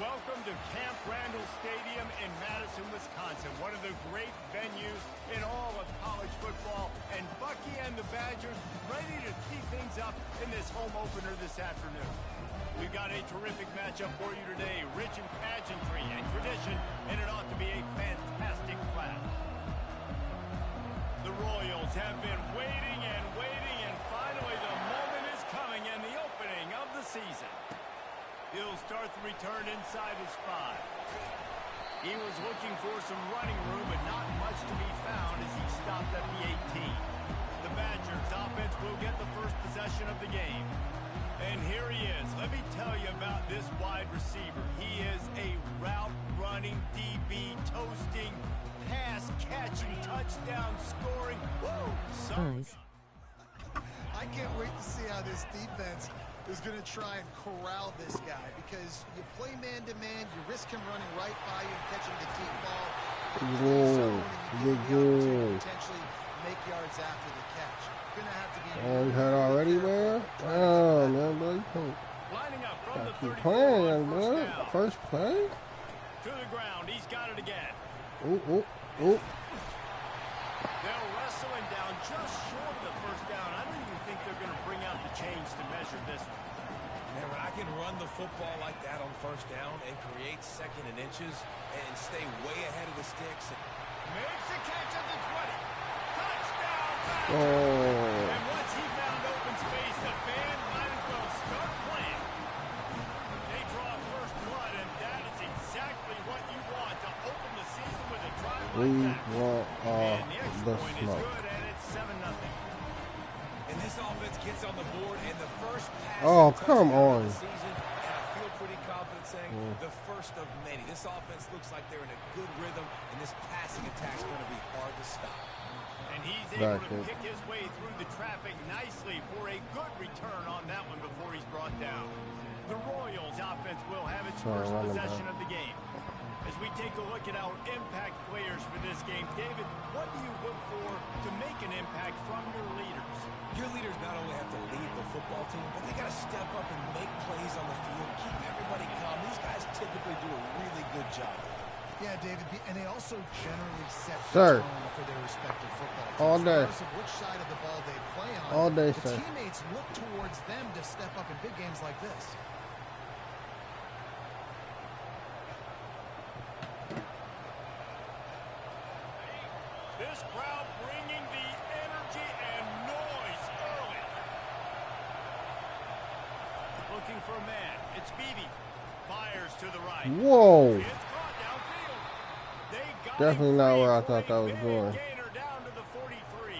Welcome to Camp Randall Stadium in Madison, Wisconsin, one of the great venues in all of college football. And Bucky and the Badgers ready to tee things up in this home opener this afternoon. We've got a terrific matchup for you today, rich in pageantry and tradition, and it ought to be a fantastic clash. The Royals have been waiting, and finally the moment is coming and the opening of the season. He'll start the return inside his 5. He was looking for some running room, but not much to be found as he stopped at the 18. The Badgers offense will get the first possession of the game. And here he is. Let me tell you about this wide receiver. He is a route-running DB, toasting, pass-catching, touchdown-scoring. Woo! Nice. I can't wait to see how this defense is going to try and corral this guy, because you play man-to-man, you risk him running right by you and catching the deep ball. Potentially make yards after the catch. Going to have to be. Oh, you had already, man? Oh, man, boy, you can't. Lining up from the Keep 34 playing, on boy. First play? To the ground. He's got it again. Ooh, ooh, ooh. They'll wrestle him down just short of the first down. I don't even think they're going to bring out the chains to measure this one. Man, when I can run the football like that on first down and create second and inches and stay way ahead of the sticks. Makes the catch at the 20. Touchdown! Oh. And once he found open space, the band might as well start playing. They draw first blood, and that is exactly what you want to open the season with a drive like that. And the extra point is good, and it's 7-0. And this offense gets on the board, and the first pass come on. of the season, and I feel pretty confident saying the first of many. This offense looks like they're in a good rhythm, and this passing attack's going to be hard to stop. And he's able to pick his way through the traffic nicely for a good return on that one before he's brought down. The Royals offense will have its first possession of the game. As we take a look at our impact players for this game, David, what do you look for to make an impact from your leaders? Your leaders not only have to lead the football team, but they got to step up and make plays on the field, keep everybody calm. These guys typically do a really good job. Yeah, David, and they also generally set the tone for their respective football teams. All day. Regardless of which side of the ball they play on, all day, the teammates look towards them to step up in big games like this. This crowd bringing the energy and noise early. Looking for a man. It's Beebe. Fires to the right. Whoa. It's caught downfield. They got Definitely not where I thought that was going. Gainer down to the 43.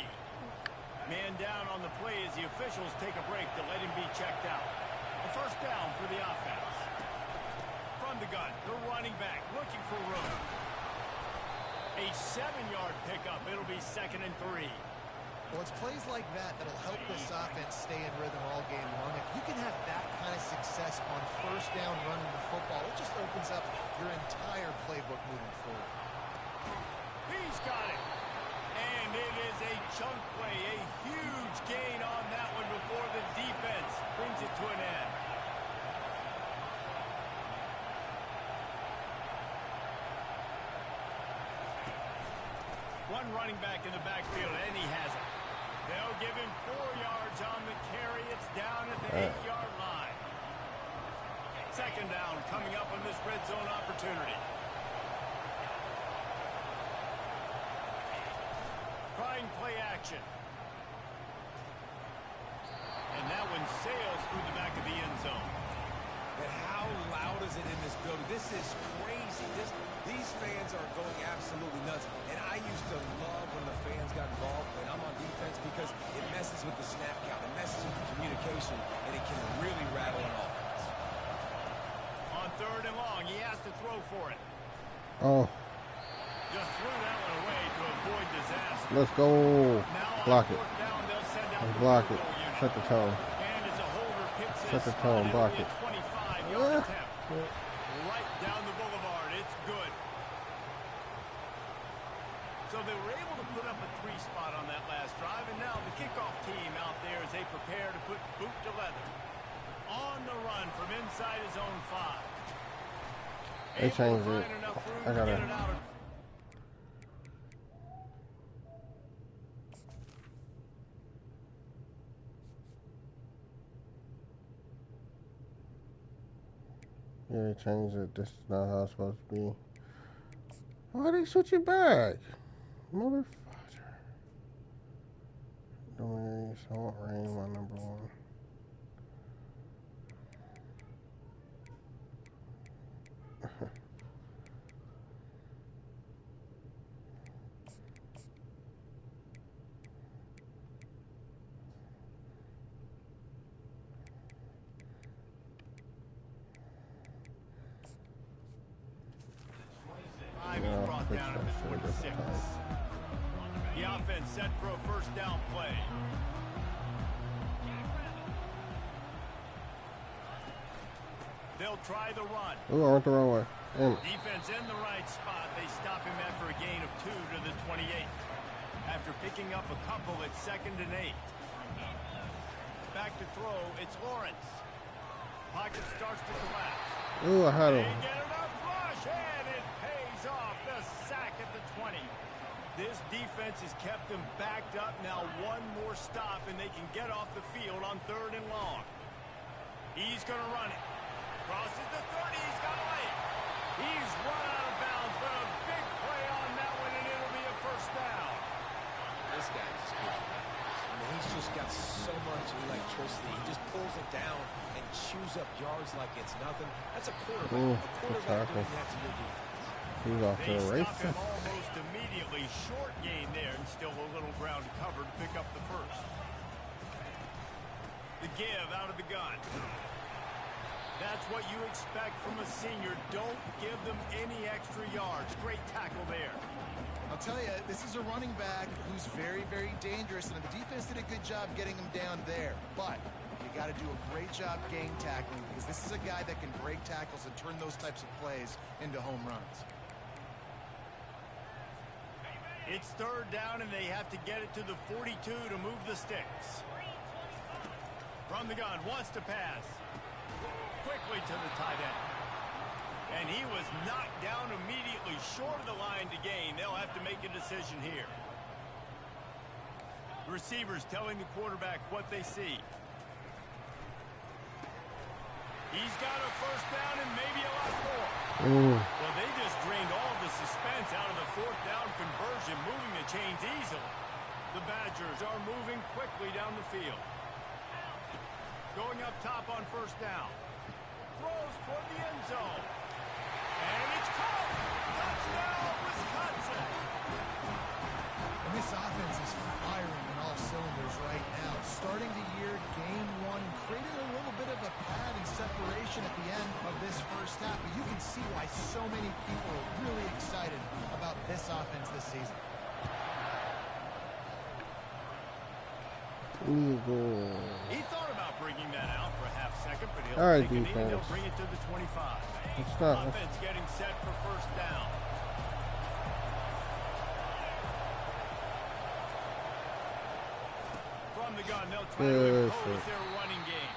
Man down on the play as the officials take a break to let him be checked out. A first down for the offense. From the gun, the running back looking for room. A 7-yard pickup. It'll be 2nd and 3. Well, it's plays like that that'll help this offense stay in rhythm all game long. If you can have that kind of success on first down running the football, it just opens up your entire playbook moving forward. He's got it. And it is a chunk play, a huge gain on that one before the defense brings it to an end. One running back in the backfield, and he has it. They'll give him 4 yards on the carry. It's down at the 8-yard line. 2nd down coming up on this red zone opportunity. Trying play action. And that one sails through the back of the end zone. And how loud is it in this building? This is crazy. These fans are going absolutely nuts. And I used to love when the fans got involved when I'm on defense, because it messes with the snap count, it messes with the communication, and it can really rattle an offense. On 3rd and long, he has to throw for it. Oh. Just threw that one away to avoid disaster. Let's go. Block it. Let's block it. Set the tone. And it's a holder picks Set the tone. Block it. 25-yard attempt. Right down the boulevard. It's good. So they were able to put up a 3 spot on that last drive, and now the kickoff team out there as they prepare to put boot to leather. On the run from inside his own 5. They changed it. I gotta. Yeah, they changed it. This is not how it's supposed to be. Why are they switching back? Motherfucker. Domains, I want rain, my number one. He's brought down at the 26. The offense set for a first down play. They'll try the run. Ooh, I went the wrong way. Defense in the right spot. They stop him after a gain of 2 to the 28. After picking up a couple at 2nd and 8. Back to throw. It's Lawrence. Pocket starts to collapse. Ooh, I had him. They get it up flush, and it pays off. The sack at the 20. This defense has kept them backed up. Now one more stop, and they can get off the field on 3rd and long. He's going to run it. Crosses the 30. He's got a lane. He's run out of bounds, but a big play on that one, and it'll be a first down. This guy just gives you that. I mean, he's just got so much electricity. He just pulls it down and chews up yards like it's nothing. That's a quarterback. Ooh, a quarterback doing that to your defense. He's off to They a race. stop him almost immediately. Short gain there, and still a little ground covered to pick up the first. The give out of the gun. That's what you expect from a senior. Don't give them any extra yards. Great tackle there. I'll tell you, this is a running back who's very, very dangerous, and the defense did a good job getting him down there. But you got to do a great job gang tackling, because this is a guy that can break tackles and turn those types of plays into home runs. It's 3rd down, and they have to get it to the 42 to move the sticks. From the gun, wants to pass. Quickly to the tight end. And he was knocked down immediately short of the line to gain. They'll have to make a decision here. Receivers telling the quarterback what they see. He's got a first down and maybe a lot more. Ooh. Well, they just drained all the suspense out of the 4th down conversion, moving the chains easily. The Badgers are moving quickly down the field. Going up top on 1st down. Throws toward the end zone. And it's caught. Touchdown, Wisconsin. And this offense is firing on all cylinders right now. Starting the year, game 1, creating a little bit of a pad and separation at the end of this first half. But you can see why so many people are really excited about this offense this season. He thought about bringing that out for a half second, but he'll All right, take it in and defense. he'll bring it to the 25. It's not. Offense getting set for 1st down. From the gun, they'll try to impose their running game.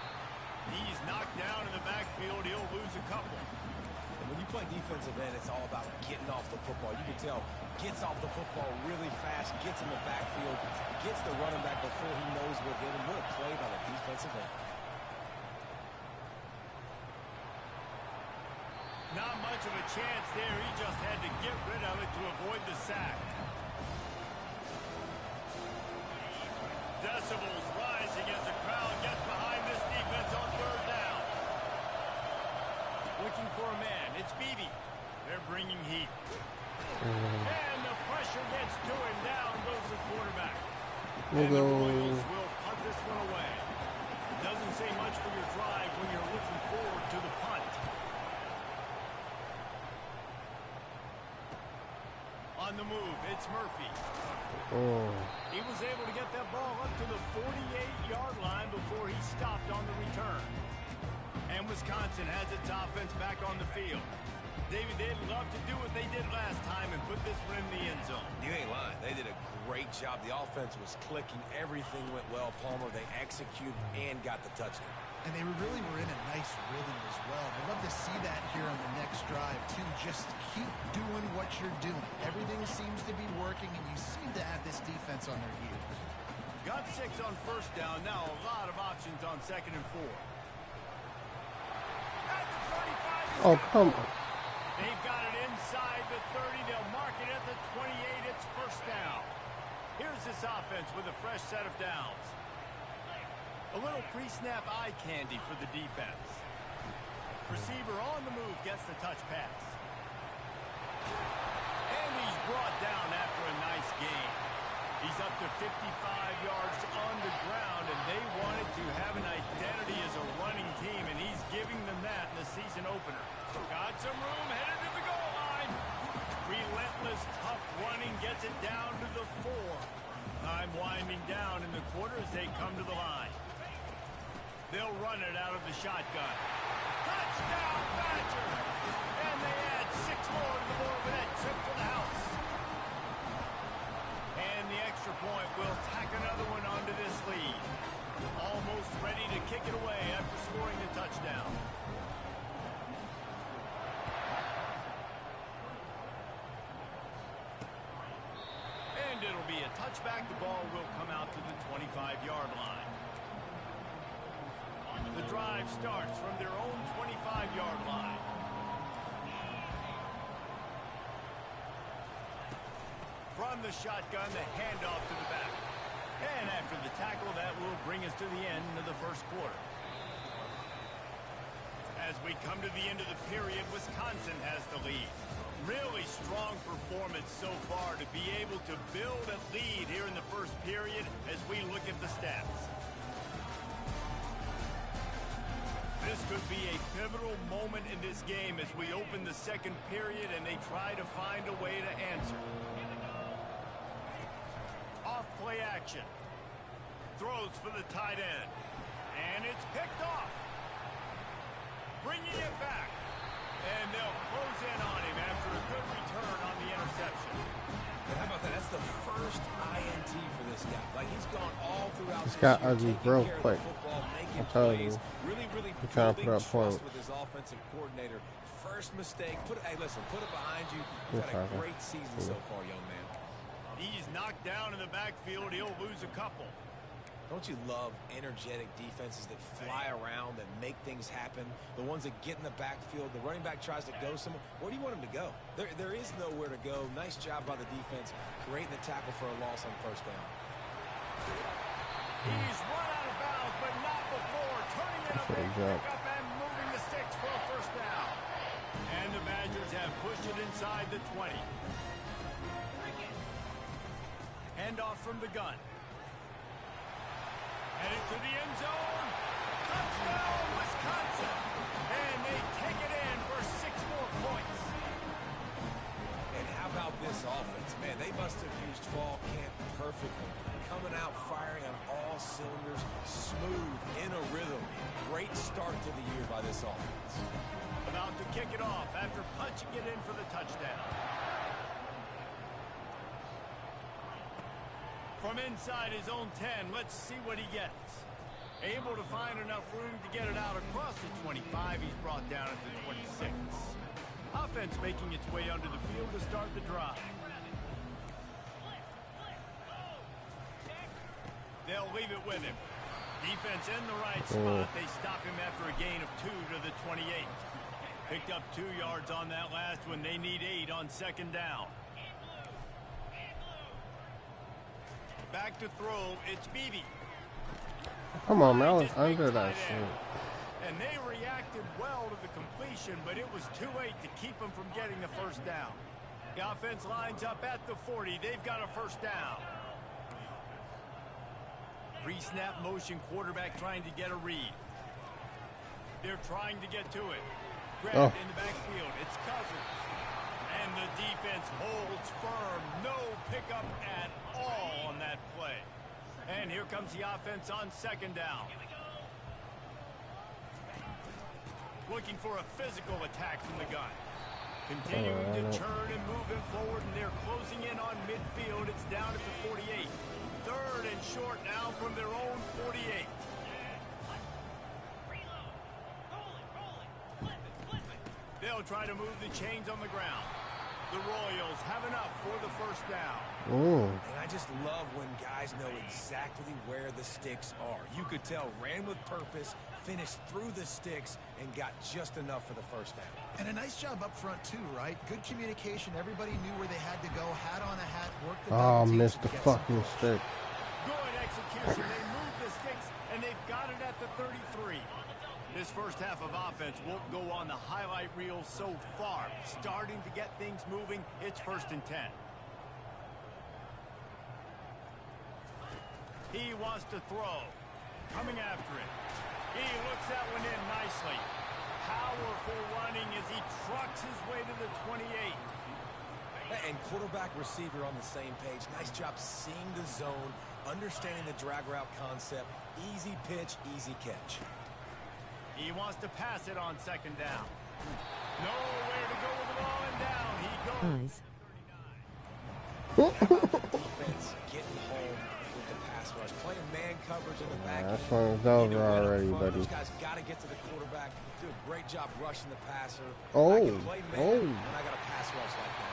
He's knocked down in the backfield. He'll lose a couple. And when you play defensive end, it's all about getting off the football. You can tell, gets off the football really fast, gets in the backfield, gets the running back before he knows what hit him. What a play by the defensive end. Not much of a chance there. He just had to get rid of it to avoid the sack. Decibels rising as the crowd gets behind this defense on 3rd down. Looking for a man. It's Beebe. They're bringing heat. And the pressure gets to him. Down goes the quarterback. And the Royals will punt this one away. Doesn't say much for your drive when you're looking forward to the punt. On the move, it's Murphy. He was able to get that ball up to the 48-yard line before he stopped on the return. And Wisconsin has its offense back on the field. David, they'd love to do what they did last time and put this one in the end zone. You ain't lying. They did a great job. The offense was clicking. Everything went well, Palmer. They executed and got the touchdown. And they really were in a nice rhythm as well. I'd love to see that here on the next drive, too. Just keep doing what you're doing. Everything seems to be working, and you seem to have this defense on their heels. Got 6 on first down. Now a lot of options on 2nd and 4. At the 25. Oh, come on. They've got it inside the 30. They'll mark it at the 28. It's first down. Here's this offense with a fresh set of downs. A little pre-snap eye candy for the defense. Receiver on the move gets the touch pass. And he's brought down after a nice gain. He's up to 55 yards on the ground, and they wanted to have an identity as a running team, and he's giving them that in the season opener. Got some room, headed to the goal line. Relentless, tough running gets it down to the 4. Time winding down in the quarter as they come to the line. They'll run it out of the shotgun. Touchdown, Badger! And they add 6 more to the board with that trip to the house. And the extra point will tack another one onto this lead. Almost ready to kick it away after scoring the touchdown. And it'll be a touchback. The ball will come out to the 25-yard line. The drive starts from their own 25-yard line. From the shotgun, the handoff to the back. And after the tackle, that will bring us to the end of the first quarter. As we come to the end of the period, Wisconsin has the lead. Really strong performance so far to be able to build a lead here in the first period as we look at the stats. This could be a pivotal moment in this game as we open the second period and they try to find a way to answer. Off play action. Throws for the tight end. And it's picked off. Bringing it back. And they'll close in on him after a good return on the interception. And how about that? That's the first INT for this guy. Like, he's gone all throughout this got year, ugly taking real care of quick. the football, making I'm telling plays, you. really He's trying to put building up trust points. with his offensive coordinator. First mistake. Hey, listen, put it behind you. You've had a great season so far, young man. He's knocked down in the backfield. He'll lose a couple. Don't you love energetic defenses that fly around and make things happen? The ones that get in the backfield, the running back tries to go somewhere. Where do you want him to go? There is nowhere to go. Nice job by the defense, creating the tackle for a loss on first down. He's run out of bounds, but not before. Turning in a big pickup and moving the sticks for a first down. And the Badgers have pushed it inside the 20. Handoff from the gun. Headed to the end zone. Touchdown, Wisconsin. And they take it in for 6 more points. And how about this offense? Man, they must have used fall camp perfectly. Coming out firing on all cylinders, smooth, in a rhythm. Great start to the year by this offense. About to kick it off after punching it in for the touchdown. From inside his own 10, let's see what he gets. Able to find enough room to get it out across the 25. He's brought down at the 26. Offense making its way onto the field to start the drive. They'll leave it with him. Defense in the right spot. They stop him after a gain of 2 to the 28. Picked up 2 yards on that last one. They need 8 on second down. Back to throw, it's Beebe. Come on, man, I was under that shit. And they reacted well to the completion, but it was too late to keep them from getting the first down. The offense lines up at the 40. They've got a first down. Pre-snap motion, quarterback trying to get a read. They're trying to get to it. Grabbed in the backfield. It's Cousins. And the defense holds firm. No pickup at all on that play. And here comes the offense on second down. Looking for a physical attack from the gun. Continuing to turn and move him forward, and they're closing in on midfield. It's down at the 48. Third and short now from their own 48. they'll try to move the chains on the ground. The Royals have enough for the first down. And I just love when guys know exactly where the sticks are. You could tell ran with purpose, finished through the sticks, and got just enough for the first down. And a nice job up front, too, right? Good communication. Everybody knew where they had to go. Hat on a hat. Worked the Oh, double teams missed to the get fucking some stick. Good execution. They moved the sticks, and they've got it at the 33. This first half of offense won't go on the highlight reel so far. Starting to get things moving. It's 1st and 10. He wants to throw. Coming after it. He looks that one in nicely. Powerful running as he trucks his way to the 28. And quarterback receiver on the same page. Nice job seeing the zone, understanding the drag route concept. Easy pitch, easy catch. He wants to pass it on 2nd down. Nowhere to go with the ball, and down he goes. Defense getting home with the pass rush. Playing man coverage in the back. That one's over already, buddy. Those guys got to get to the quarterback. Do a great job rushing the passer. Oh, I can play man when I got a pass rush like that.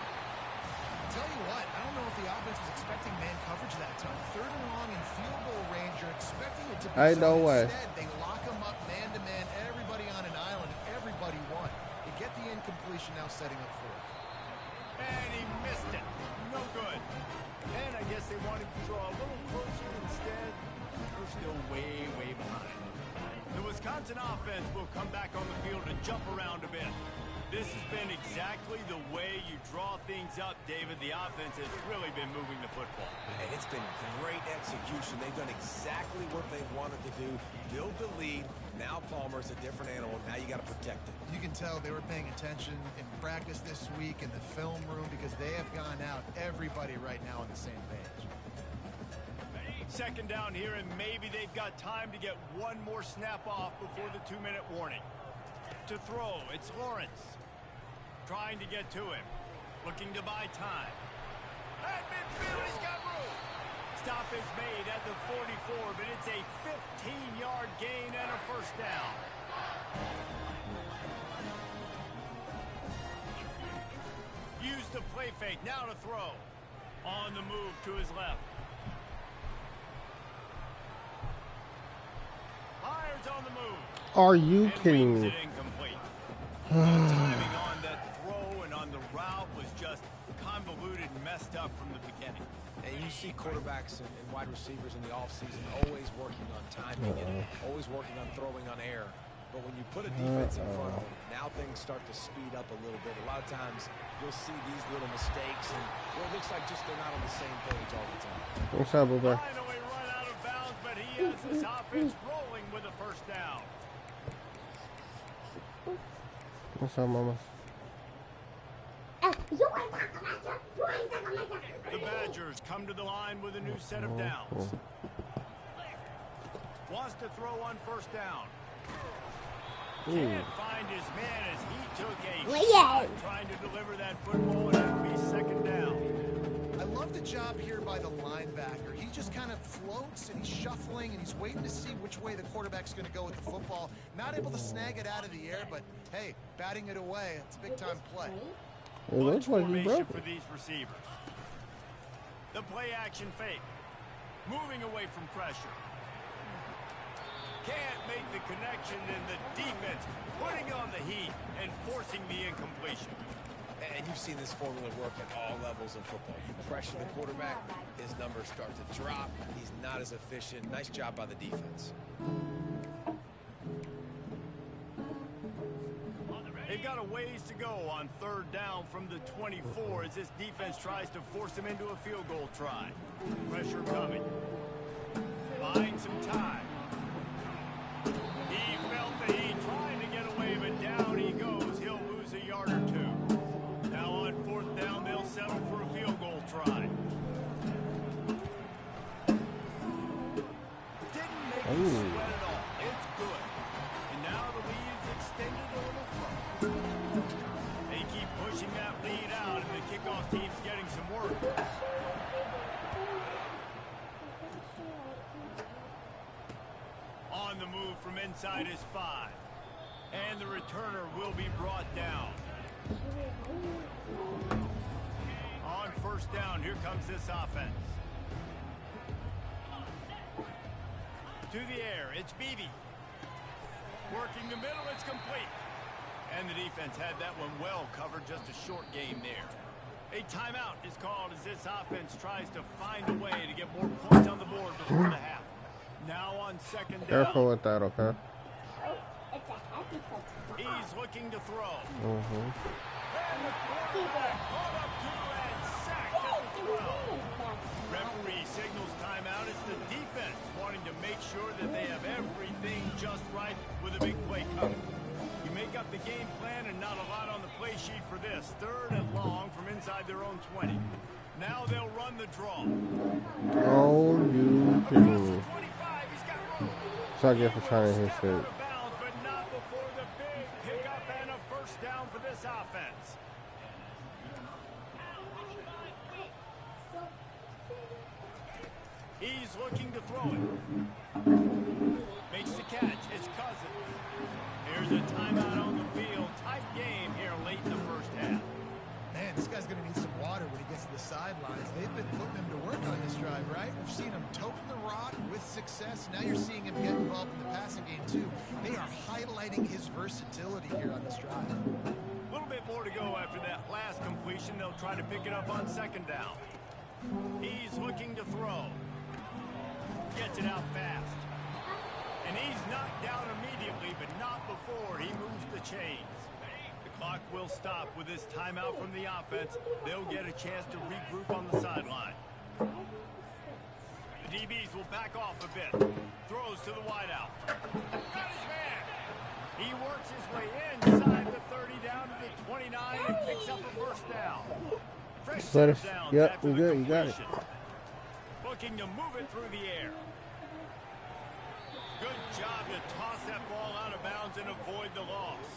I'll tell you what, I don't know if the offense was expecting man coverage that time. 3rd and long in field goal range. You're expecting it to be Ain't no way. Instead, they lock them up man-to-man, everybody on an island, and everybody won. They get the incompletion now setting up 4th. And he missed it. No good. And I guess they wanted to draw a little closer instead. They're still way, way behind. The Wisconsin offense will come back on the field and jump around a bit. This has been exactly the way you draw things up, David. The offense has really been moving the football. And it's been great execution. They've done exactly what they wanted to do. Build the lead. Now Palmer's a different animal. Now you got to protect it. You can tell they were paying attention in practice this week in the film room because they have gone out, everybody right now on the same page. 2nd down here, and maybe they've got time to get one more snap off before the 2-minute warning. To throw, it's Lawrence. Trying to get to him. Looking to buy time. At midfield, he's got room. Stop is made at the 44, but it's a 15-yard gain and a 1st down. Use the play fake, now to throw. On the move to his left. Hires on the move. Are you And kidding wings me? it incomplete. The timing on that throw and on the route was just convoluted and messed up from the beginning. And you see quarterbacks and wide receivers in the offseason always working on timing and always working on throwing on air. But when you put a defense in front of them, now things start to speed up a little bit. A lot of times you'll see these little mistakes, and it looks like just they're not on the same page all the time. What's up, bro? Finally run out of bounds, but he has his offense rolling with a 1st down. What's up, mama? The Badgers come to the line with a new set of downs. Wants to throw on 1st down. Can't find his man as he took a shot trying to deliver that football, and it'll be 2nd down. I love the job here by the linebacker. He just kind of floats and he's shuffling and he's waiting to see which way the quarterback's going to go with the football. Not able to snag it out of the air, but hey, batting it away, it's a big-time play. It looks like he broke For it. these receivers. The play action fake. Moving away from pressure. Can't make the connection, and the defense putting on the heat and forcing the incompletion. And you've seen this formula work at all levels of football. You pressure the quarterback, his numbers start to drop. He's not as efficient. Nice job by the defense. They've got a ways to go on 3rd down from the 24 as this defense tries to force them into a field goal try. Pressure coming. Buying some time. He felt the heat trying to get away, but down he goes. He'll lose a yard or 2. Now on 4th down, they'll settle for a field goal try. Didn't make it sweat at all. It's good. And now the lead's extended a little further. They keep pushing that lead out, and the kickoff team's getting some work. On the move from inside his 5. And the returner will be brought down. On first down, here comes this offense. To the air, it's Beebe. Working the middle, it's complete. And the defense had that one well covered, just a short game there. A timeout is called as this offense tries to find a way to get more points on the board before the half. Now on second down. Careful with that, okay? He's looking to throw. Mm-hmm. And the quarterback caught up to and sacked at the throw. Referee signals timeout as the defense wanting to make sure that they have everything just right with a big play coming. You make up the game plan and not a lot on the play sheet for this. Third and long from inside their own 20. Now they'll run the draw. Oh, you kidding me. 25, he's got room. So I get for trying to hit Step shit. out of bounds, but not before the big pickup and a first down for this offense. He's looking to throw it. Makes the catch. It's Cousins. Here's a timeout on the field. Tight game here late in the first half. Man, this guy's going to need some water when he gets to the sidelines. They've been putting him to work on this drive, right? We've seen him toting the rock with success. Now you're seeing him get involved in the passing game, too. They are highlighting his versatility here on this drive. A little bit more to go after that last completion. They'll try to pick it up on second down. He's looking to throw. Gets it out fast. And he's knocked down immediately, but not before he moves the chains. The clock will stop with this timeout from the offense. They'll get a chance to regroup on the sideline. The DBs will back off a bit. Throws to the wideout. Got his man. He works his way inside the 30 down to the 29 and picks up a first down. Fresh set of downs after the completion. You got it. Looking to move it through the air. Good job to toss that ball out of bounds and avoid the loss.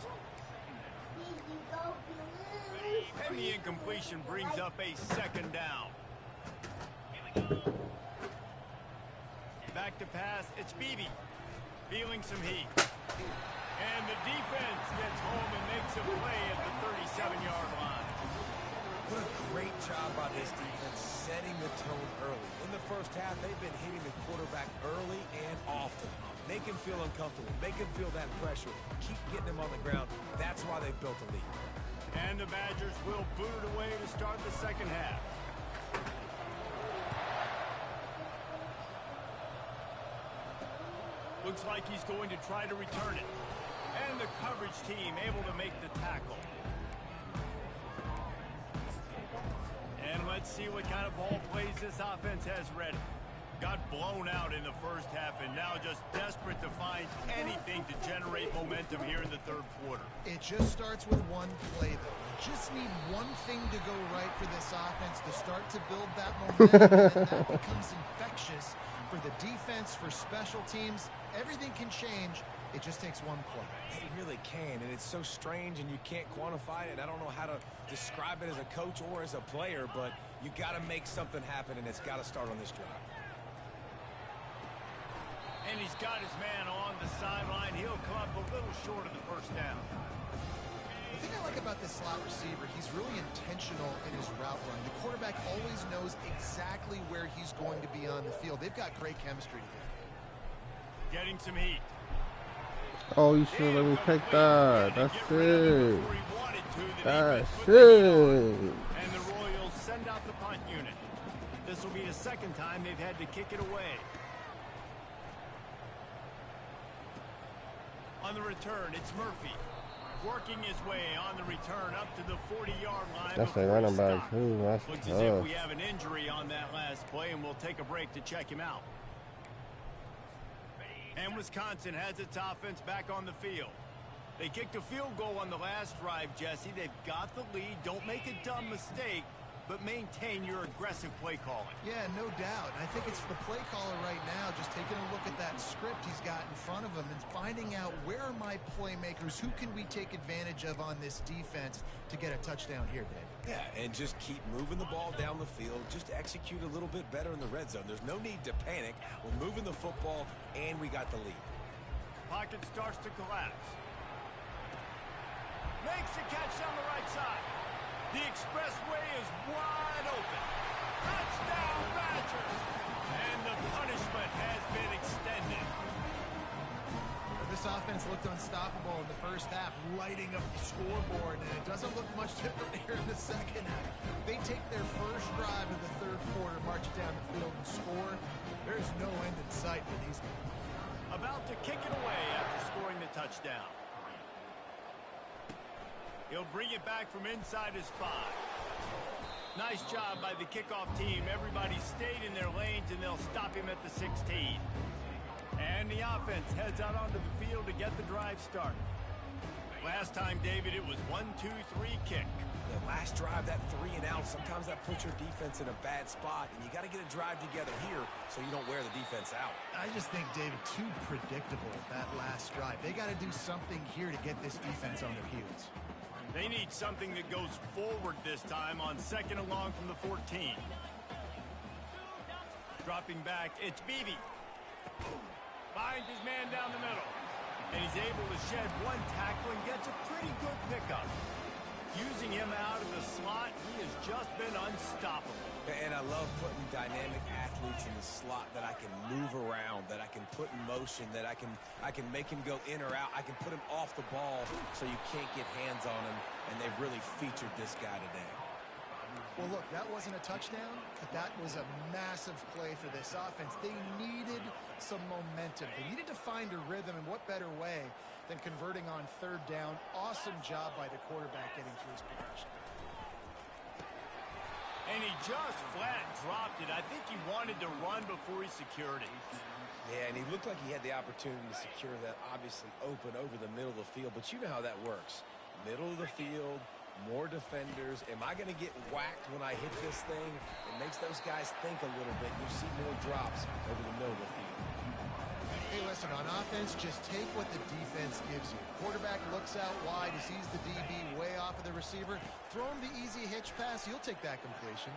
And the incompletion brings up a second down. Back to pass, it's Beebe. Feeling some heat. And the defense gets home and makes a play at the 37-yard line. What a great job by this defense setting the tone early. In the first half, they've been hitting the quarterback early and often. Make him feel uncomfortable. Make him feel that pressure. Keep getting him on the ground. That's why they've built a lead. And the Badgers will boot it away to start the second half. Looks like he's going to try to return it. And the coverage team able to make the tackle. And let's see what kind of ball plays this offense has ready. Got blown out in the first half and now just desperate to find anything to generate momentum here in the third quarter. It just starts with one play, though. You just need one thing to go right for this offense to start to build that momentum, and that becomes infectious for the defense, for special teams. Everything can change. It just takes one play. It really can, and it's so strange, and you can't quantify it. I don't know how to describe it as a coach or as a player, but you got to make something happen, and it's got to start on this drive. And he's got his man on the sideline. He'll come up a little short of the first down. The thing I like about this slot receiver, he's really intentional in his route run. The quarterback always knows exactly where he's going to be on the field. They've got great chemistry together. Getting some heat. Oh, you should let me take that. That's it. That's it. And the Royals send out the punt unit. This will be the second time they've had to kick it away. On the return, it's Murphy. Working his way on the return up to the 40-yard line. That's a running back, too. That's Looks tough. as if we have an injury on that last play, and we'll take a break to check him out. And Wisconsin has its offense back on the field. They kicked a field goal on the last drive, Jesse. They've got the lead. Don't make a dumb mistake, but maintain your aggressive play calling. Yeah, no doubt. And I think it's the play caller right now just taking a look at that script he's got in front of him and finding out where are my playmakers, who can we take advantage of on this defense to get a touchdown here, Dave. Yeah, and just keep moving the ball down the field. Just execute a little bit better in the red zone. There's no need to panic. We're moving the football, and we got the lead. Pocket starts to collapse. Makes the catch down the right side. The expressway is wide open. Touchdown, Badgers! And the punishment has been extended. This offense looked unstoppable in the first half, lighting up the scoreboard, and it doesn't look much different here in the second half. They take their first drive of the third quarter, march it down the field, and score. There's no end in sight for these guys. About to kick it away after scoring the touchdown. He'll bring it back from inside his 5. Nice job by the kickoff team. Everybody stayed in their lanes, and they'll stop him at the 16. And the offense heads out onto the field to get the drive started. Last time, David, it was 1-2-3 kick. The last drive, that 3 and out, sometimes that puts your defense in a bad spot, and you got to get a drive together here so you don't wear the defense out. I just think, David, too predictable that last drive. They got to do something here to get this defense on their heels. They need something that goes forward this time on second and long from the 14. Dropping back, it's Beebe. Finds his man down the middle. And he's able to shed one tackle and gets a pretty good pickup. Using him out of the slot, he has just been unstoppable. And I love putting dynamic athletes in the slot that I can move around, that I can put in motion, that I can make him go in or out. I can put him off the ball so you can't get hands on him, and they've really featured this guy today. Well, look, that wasn't a touchdown, but that was a massive play for this offense. They needed some momentum. They needed to find a rhythm, and what better way than converting on third down. Awesome job by the quarterback getting through his progression. And he just flat dropped it. I think he wanted to run before he secured it. Yeah, and he looked like he had the opportunity to secure that, obviously open over the middle of the field, but you know how that works. Middle of the field, more defenders. Am I going to get whacked when I hit this thing? It makes those guys think a little bit. You see more drops over the middle of the field. Hey, listen, on offense, just take what the defense gives you. Quarterback looks out wide. He sees the DB way off of the receiver. Throw him the easy hitch pass. He'll take that completion.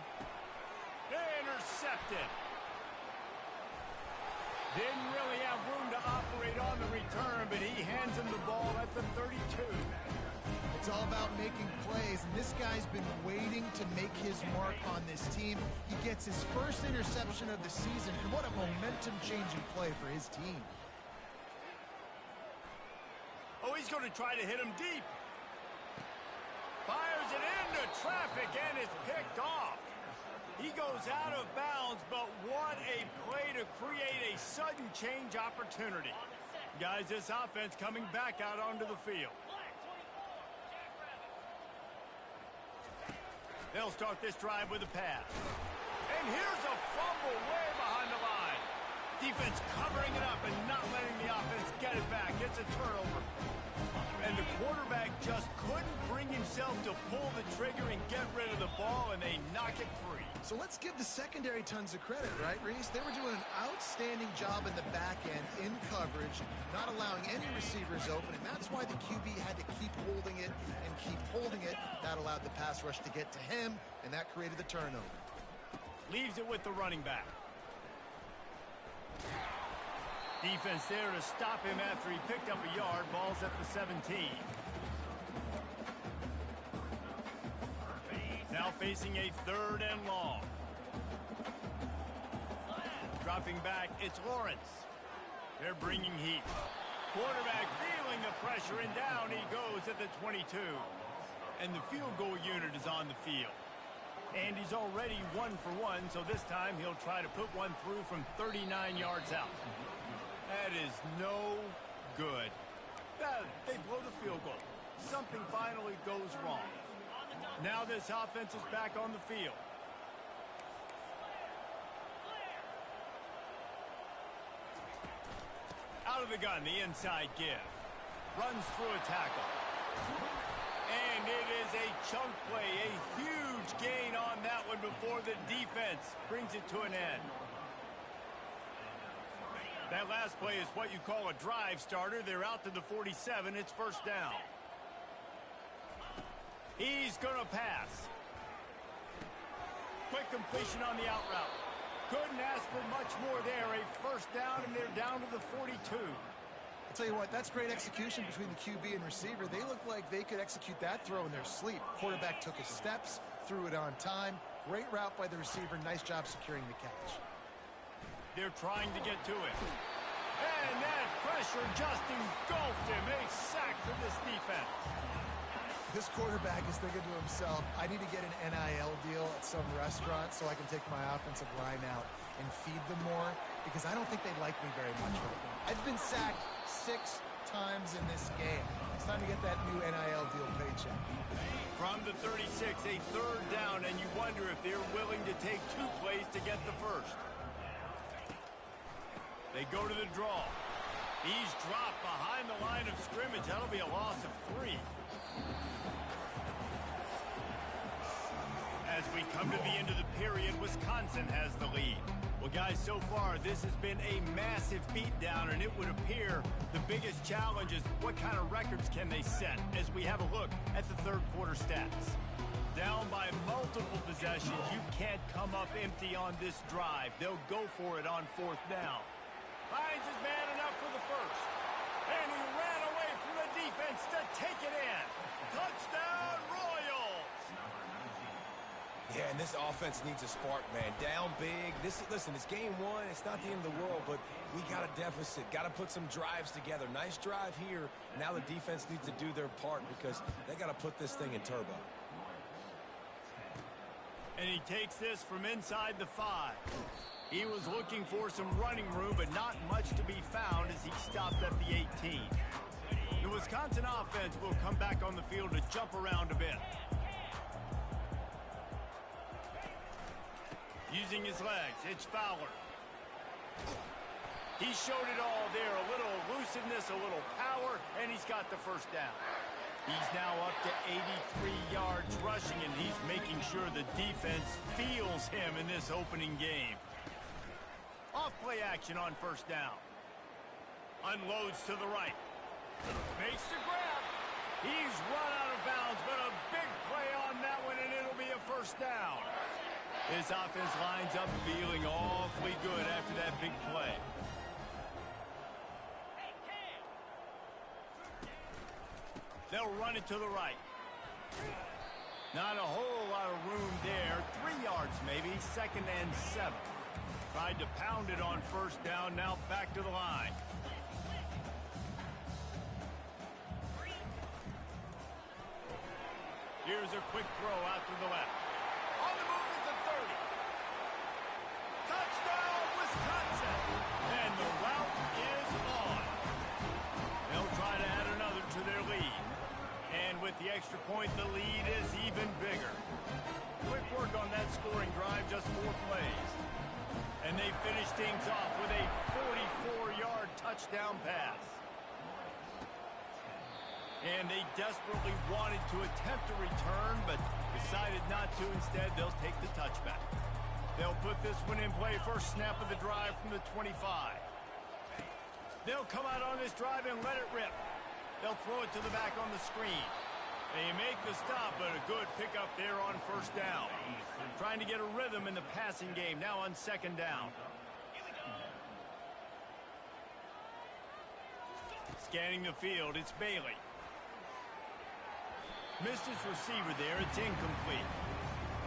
Intercepted. Didn't really have room to operate on the return, but he hands him the ball at the 32. It's all about making plays, and this guy's been waiting to make his mark on this team. He gets his first interception of the season, and what a momentum-changing play for his team. Oh, he's going to try to hit him deep. Fires it into traffic, and it's picked off. He goes out of bounds, but what a play to create a sudden change opportunity. Guys, this offense coming back out onto the field. They'll start this drive with a pass. And here's a fumble way behind the line. Defense covering it up and not letting the offense get it back. It's a turnover. And the quarterback just couldn't bring himself to pull the trigger and get rid of the ball, and they knock it free. So let's give the secondary tons of credit, right, Reese? They were doing an outstanding job in the back end, in coverage, not allowing any receivers open, and that's why the QB had to keep holding it and keep holding it. That allowed the pass rush to get to him, and that created the turnover. Leaves it with the running back. Defense there to stop him after he picked up a yard. Ball's at the 17. Now facing a third and long. Dropping back, it's Lawrence. They're bringing heat. Quarterback feeling the pressure, and down he goes at the 22. And the field goal unit is on the field. And he's already 1 for 1, so this time he'll try to put one through from 39 yards out. That is no good. They blow the field goal. Something finally goes wrong. Now this offense is back on the field. Out of the gun, the inside give. Runs through a tackle. And it is a chunk play, a huge gain on that one before the defense brings it to an end. That last play is what you call a drive starter. They're out to the 47. It's first down. He's going to pass. Quick completion on the out route. Couldn't ask for much more there. A first down, and they're down to the 42. I'll tell you what, that's great execution between the QB and receiver. They look like they could execute that throw in their sleep. Quarterback took his steps, threw it on time. Great route by the receiver. Nice job securing the catch. They're trying to get to it. And that pressure just engulfed him. A sack for this defense. This quarterback is thinking to himself, I need to get an NIL deal at some restaurant so I can take my offensive line out and feed them more, because I don't think they like me very much right now. I've been sacked 6 times in this game. It's time to get that new NIL deal paycheck. From the 36, a third down, and you wonder if they're willing to take 2 plays to get the first. They go to the draw. He's dropped behind the line of scrimmage. That'll be a loss of 3. As we come to the end of the period, Wisconsin has the lead. Well, guys, so far, this has been a massive beatdown, and it would appear the biggest challenge is what kind of records can they set as we have a look at the third quarter stats. Down by multiple possessions, you can't come up empty on this drive. They'll go for it on 4th down. Finds his man enough for the first. And he ran away from the defense to take it in. Touchdown, Royals! Yeah, and this offense needs a spark, man. Down big. Listen, it's game 1. It's not the end of the world, but we got a deficit. Got to put some drives together. Nice drive here. Now the defense needs to do their part because they got to put this thing in turbo. And he takes this from inside the 5. He was looking for some running room, but not much to be found as he stopped at the 18. The Wisconsin offense will come back on the field to jump around a bit. Using his legs, it's Fowler. He showed it all there, a little elusiveness, a little power, and he's got the first down. He's now up to 83 yards rushing, and he's making sure the defense feels him in this opening game. Off play action on 1st down. Unloads to the right. Makes the grab. He's run out of bounds, but a big play on that one, and it'll be a 1st down. His offense lines up feeling awfully good after that big play. They'll run it to the right. Not a whole lot of room there. 3 yards maybe, 2nd and 7. Tried to pound it on 1st down, now back to the line. Here's a quick throw out to the left. On the move is the 30. Touchdown, Wisconsin! And the route is on. They'll try to add another to their lead. And with the extra point, the lead is even bigger. Quick work on that scoring drive, just 4 plays. And they finish things off with a 44-yard touchdown pass. And they desperately wanted to attempt a return, but decided not to. Instead, they'll take the touchback. They'll put this one in play. First snap of the drive from the 25. They'll come out on this drive and let it rip. They'll throw it to the back on the screen. They make the stop, but a good pickup there on 1st down. Trying to get a rhythm in the passing game, now on 2nd down. Scanning the field, it's Bailey. Missed his receiver there, it's incomplete.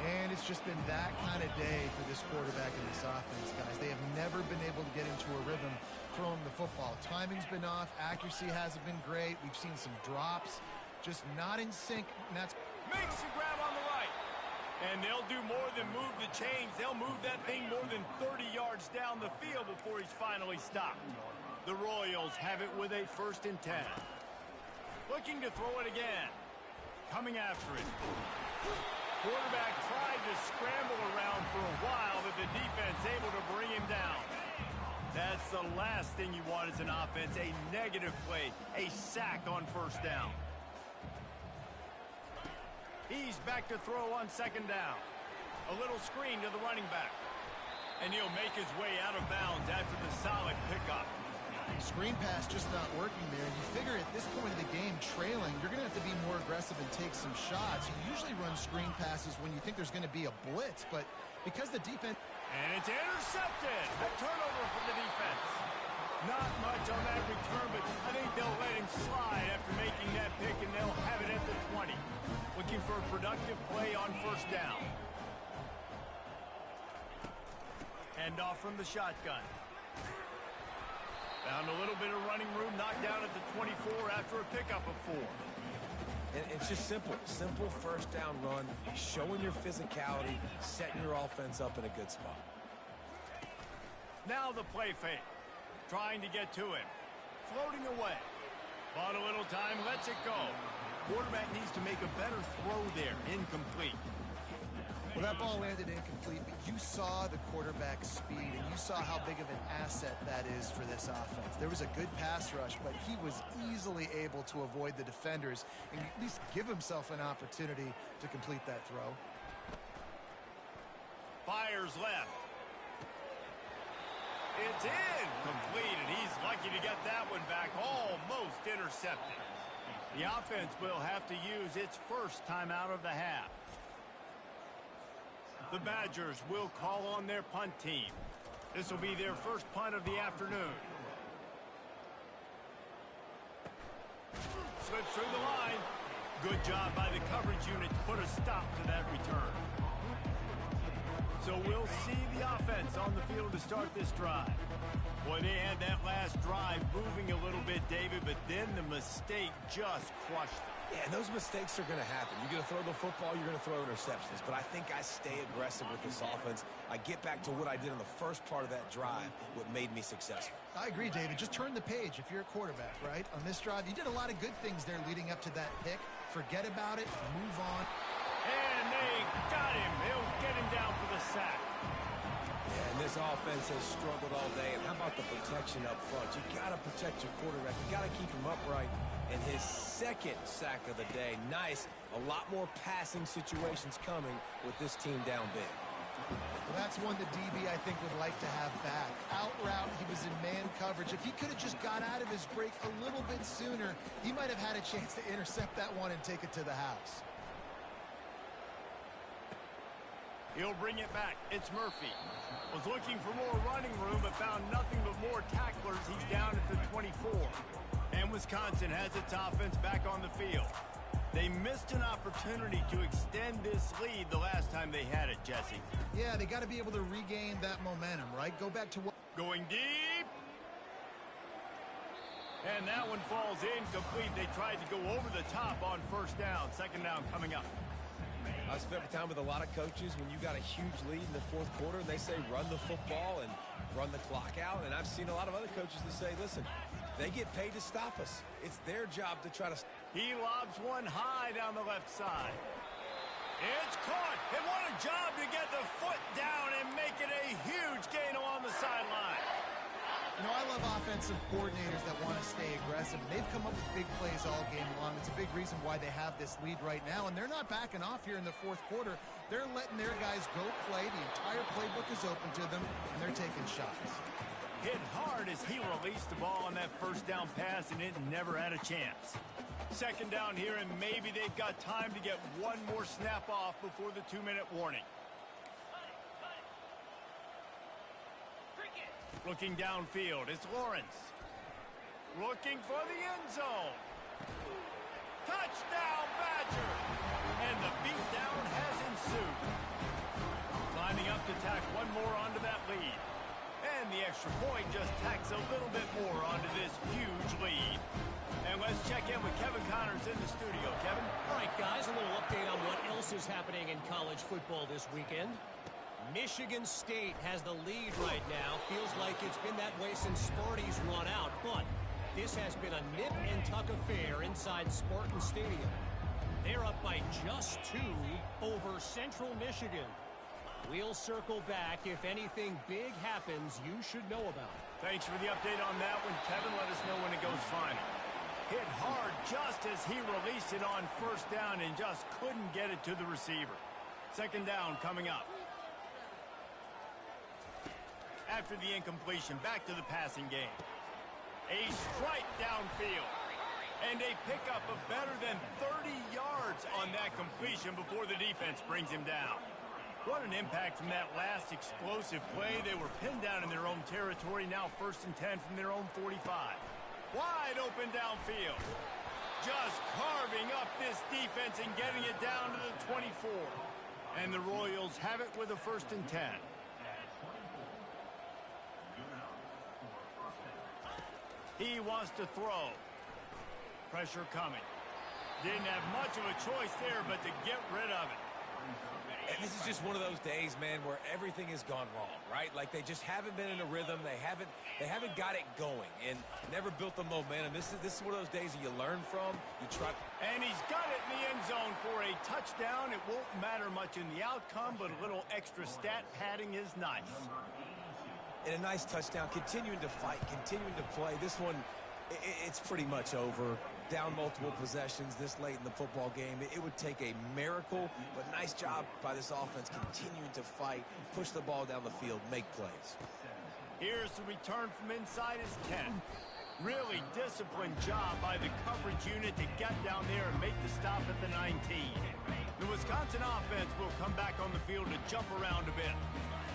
And it's just been that kind of day for this quarterback and this offense, guys. They have never been able to get into a rhythm throwing the football. Timing's been off, accuracy hasn't been great. We've seen some drops, just not in sync. And that's makes the grab on the right. And they'll do more than move the chains. They'll move that thing more than 30 yards down the field before he's finally stopped. The Royals have it with a 1st and 10. Looking to throw it again. Coming after it. Quarterback tried to scramble around for a while, but the defense able to bring him down. That's the last thing you want as an offense, a negative play, a sack on 1st down. He's back to throw on 2nd down. A little screen to the running back. And he'll make his way out of bounds after the solid pickup. Screen pass just not working there. You figure at this point of the game, trailing, you're going to have to be more aggressive and take some shots. You usually run screen passes when you think there's going to be a blitz, but because the defense... And it's intercepted. A turnover from the defense. Not much on that return, but I think they'll let him slide after making that pick, and they'll have it at the 20. Looking for a productive play on first down. Hand off from the shotgun. Found a little bit of running room, knocked down at the 24 after a pickup of 4. And it's just simple first down run, showing your physicality, setting your offense up in a good spot. Now the play fake. Trying to get to him. Floating away. Bought a little time, lets it go. Quarterback needs to make a better throw there. Incomplete. Well, that ball landed incomplete, but you saw the quarterback's speed, and you saw how big of an asset that is for this offense. There was a good pass rush, but he was easily able to avoid the defenders and at least give himself an opportunity to complete that throw. Fires left. It's in. Complete, and he's lucky to get that one back. Almost intercepted. The offense will have to use its first timeout of the half. The Badgers will call on their punt team. This will be their first punt of the afternoon. Slips through the line. Good job by the coverage unit to put a stop to that return. So we'll see the offense on the field to start this drive. Boy, they had that last drive moving a little bit, David, but then the mistake just crushed them. Yeah, and those mistakes are going to happen. You're going to throw the football, you're going to throw interceptions. But I think I stay aggressive with this offense. I get back to what I did in the first part of that drive, what made me successful. I agree, David. Just turn the page if you're a quarterback, right? On this drive, you did a lot of good things there leading up to that pick. Forget about it. Move on. And they got him. They'll get him down for the sack. Yeah, and this offense has struggled all day. And how about the protection up front? You got to protect your quarterback. You got to keep him upright. And his second sack of the day. Nice. A lot more passing situations coming with this team down big. Well, that's one the DB, I think, would like to have back. Out route, he was in man coverage. If he could have just got out of his break a little bit sooner, he might have had a chance to intercept that one and take it to the house. He'll bring it back. It's Murphy. Was looking for more running room, but found nothing but more tacklers. He's down at the 24. And Wisconsin has its offense back on the field. They missed an opportunity to extend this lead the last time they had it, Jesse. Yeah, they got to be able to regain that momentum, right? Go back to what... Going deep. And that one falls incomplete. They tried to go over the top on first down. Second down coming up. I've spent time with a lot of coaches when you got a huge lead in the fourth quarter, and they say run the football and run the clock out. And I've seen a lot of other coaches that say, listen, they get paid to stop us. It's their job to try to... He lobs one high down the left side. It's caught. And what a job to get the foot down and make it a huge gain along the sideline. You know, I love offensive coordinators that want to stay aggressive. They've come up with big plays all game long. It's a big reason why they have this lead right now, and they're not backing off here in the fourth quarter. They're letting their guys go play. The entire playbook is open to them, and they're taking shots. Hit hard as he released the ball on that first down pass, and it never had a chance. Second down here, and maybe they've got time to get one more snap off before the 2-minute warning. Looking downfield, it's Lawrence. Looking for the end zone. Touchdown, Badger! And the beatdown has ensued. Lining up to tack one more onto that lead. And the extra point just tacks a little bit more onto this huge lead. And let's check in with Kevin Connors in the studio. Kevin? All right, guys, a little update on what else is happening in college football this weekend. Michigan State has the lead right now. Feels like it's been that way since Sparty's run out, but this has been a nip-and-tuck affair inside Spartan Stadium. They're up by just 2 over Central Michigan. We'll circle back. If anything big happens, you should know about it. Thanks for the update on that one, Kevin. Let us know when it goes final. Hit hard just as he released it on first down and just couldn't get it to the receiver. Second down coming up. After the incompletion, back to the passing game. A strike downfield. And a pickup of better than 30 yards on that completion before the defense brings him down. What an impact from that last explosive play. They were pinned down in their own territory, now 1st and 10 from their own 45. Wide open downfield. Just carving up this defense and getting it down to the 24. And the Royals have it with a 1st and 10. He wants to throw. Pressure coming. Didn't have much of a choice there but to get rid of it. And this is just one of those days, man, where everything has gone wrong, right? Like they just haven't been in a rhythm. They haven't got it going and never built the momentum. This is one of those days that you learn from. You try. And he's got it in the end zone for a touchdown. It won't matter much in the outcome, but a little extra stat padding is nice. And a nice touchdown, continuing to fight, continuing to play. This one, it's pretty much over. Down multiple possessions this late in the football game. It would take a miracle, but nice job by this offense continuing to fight, push the ball down the field, make plays. Here's the return from inside his 10. Really disciplined job by the coverage unit to get down there and make the stop at the 19. The Wisconsin offense will come back on the field to jump around a bit.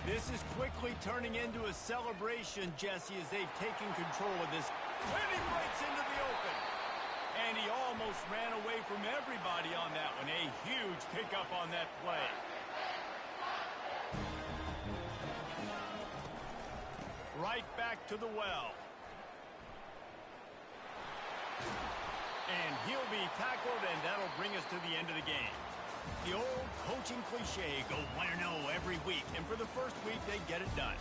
This is quickly turning into a celebration, Jesse, as they've taken control of this. And he breaks into the open. And he almost ran away from everybody on that one. A huge pickup on that play. Right back to the well. And he'll be tackled, and that'll bring us to the end of the game. The old coaching cliche, go 1-0 every week. And for the first week, they get it done.